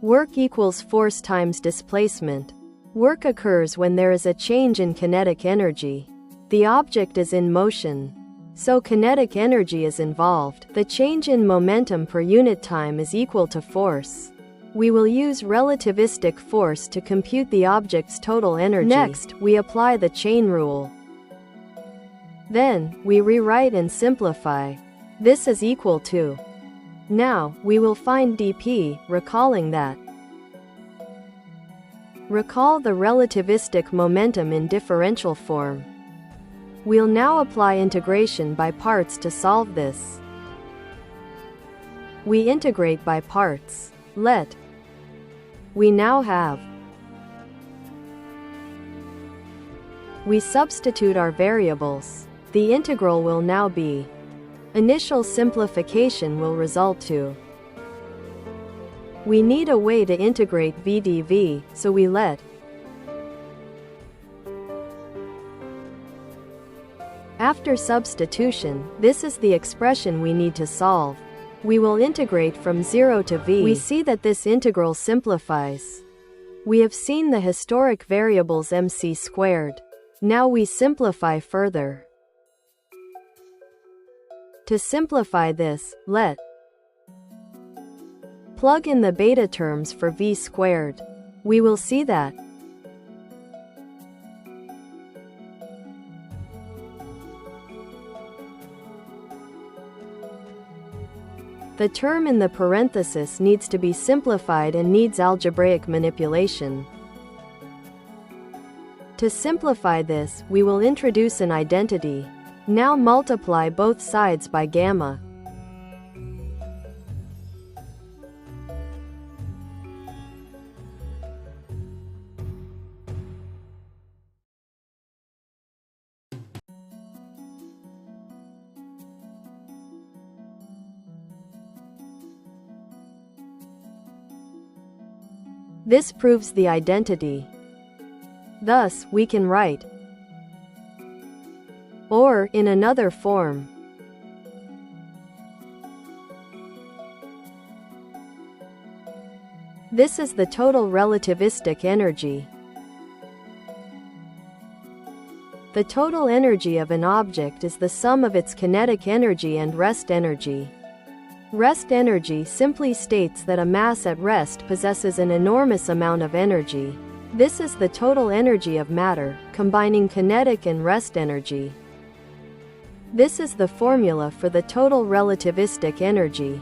Work equals force times displacement. Work occurs when there is a change in kinetic energy. The object is in motion, so kinetic energy is involved. The change in momentum per unit time is equal to force. We will use relativistic force to compute the object's total energy. Next, we apply the chain rule. Then, we rewrite and simplify. This is equal to. Now, we will find dP, recalling that. Recall the relativistic momentum in differential form. We'll now apply integration by parts to solve this. We integrate by parts. We now have. We substitute our variables. The integral will now be. Initial simplification will result to. We need a way to integrate v dv, so we let. After substitution, this is the expression we need to solve. We will integrate from 0 to v. We see that this integral simplifies. We have seen the historic variables mc squared. Now we simplify further. To simplify this, let plug in the beta terms for v squared. We will see that the term in the parenthesis needs to be simplified and needs algebraic manipulation. To simplify this, we will introduce an identity. Now multiply both sides by gamma. This proves the identity. Thus, we can write, or, in another form, this is the total relativistic energy. The total energy of an object is the sum of its kinetic energy and rest energy. Rest energy simply states that a mass at rest possesses an enormous amount of energy. This is the total energy of matter, combining kinetic and rest energy. This is the formula for the total relativistic energy.